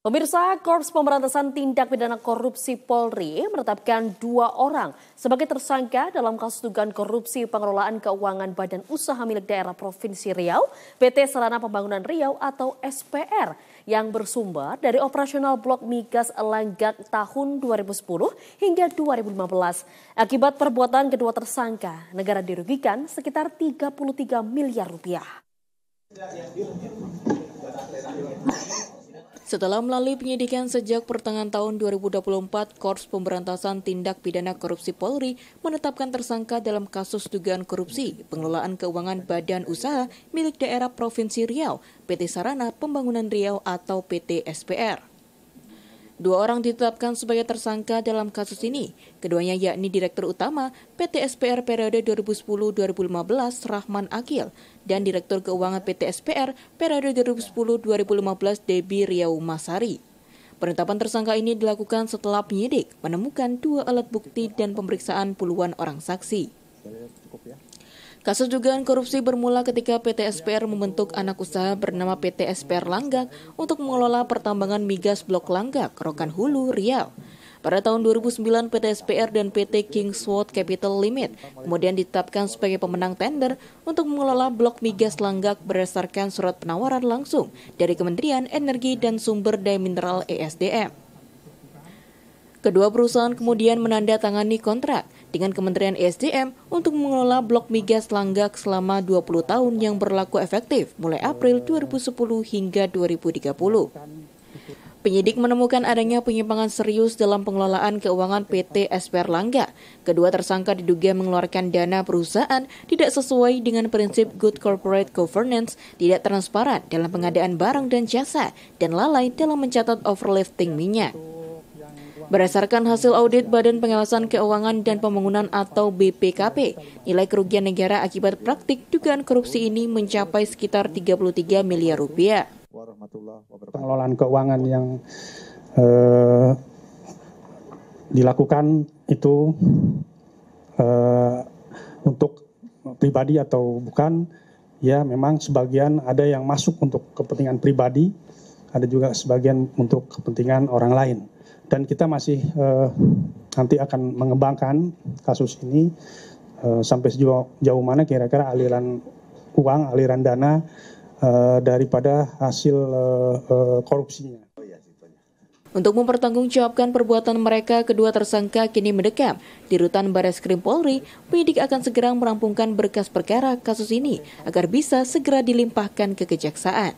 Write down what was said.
Pemirsa, Korps Pemberantasan Tindak Pidana Korupsi Polri menetapkan 2 orang sebagai tersangka dalam kasus dugaan korupsi pengelolaan keuangan Badan Usaha Milik Daerah Provinsi Riau, PT Sarana Pembangunan Riau atau SPR, yang bersumber dari operasional blok migas Langgak tahun 2010 hingga 2015. Akibat perbuatan kedua tersangka, negara dirugikan sekitar 33 miliar rupiah. Setelah melalui penyidikan sejak pertengahan tahun 2024, Korps Pemberantasan Tindak Pidana Korupsi Polri menetapkan tersangka dalam kasus dugaan korupsi pengelolaan keuangan Badan Usaha Milik Daerah Provinsi Riau, PT Sarana Pembangunan Riau atau PT SPR. 2 orang ditetapkan sebagai tersangka dalam kasus ini. Keduanya yakni Direktur Utama PT SPR periode 2010-2015 Rahman Akil dan Direktur Keuangan PT SPR periode 2010-2015 Debbie Riau Masari. Penetapan tersangka ini dilakukan setelah penyidik menemukan 2 alat bukti dan pemeriksaan puluhan orang saksi. Kasus dugaan korupsi bermula ketika PT SPR membentuk anak usaha bernama PT SPR Langgak untuk mengelola pertambangan migas Blok Langgak, Rokan Hulu, Riau. Pada tahun 2009, PT SPR dan PT Kingswood Capital Limit kemudian ditetapkan sebagai pemenang tender untuk mengelola blok migas Langgak berdasarkan surat penawaran langsung dari Kementerian Energi dan Sumber Daya Mineral (ESDM). Kedua perusahaan kemudian menandatangani kontrak dengan Kementerian ESDM untuk mengelola blok migas Langgak selama 20 tahun yang berlaku efektif mulai April 2010 hingga 2030. Penyidik menemukan adanya penyimpangan serius dalam pengelolaan keuangan PT SPR Langgak. Kedua tersangka diduga mengeluarkan dana perusahaan tidak sesuai dengan prinsip good corporate governance, tidak transparan dalam pengadaan barang dan jasa, dan lalai dalam mencatat overlifting minyak. Berdasarkan hasil audit Badan Pengawasan Keuangan dan Pembangunan atau BPKP, nilai kerugian negara akibat praktik dugaan korupsi ini mencapai sekitar 33 miliar rupiah. Pengelolaan keuangan yang dilakukan itu untuk pribadi atau bukan, ya memang sebagian ada yang masuk untuk kepentingan pribadi, ada juga sebagian untuk kepentingan orang lain. Dan kita masih nanti akan mengembangkan kasus ini sampai sejauh mana kira-kira aliran uang, aliran dana daripada hasil korupsinya. Untuk mempertanggungjawabkan perbuatan mereka, kedua tersangka kini mendekam di Rutan Bareskrim Polri. Penyidik akan segera merampungkan berkas perkara kasus ini agar bisa segera dilimpahkan ke Kejaksaan.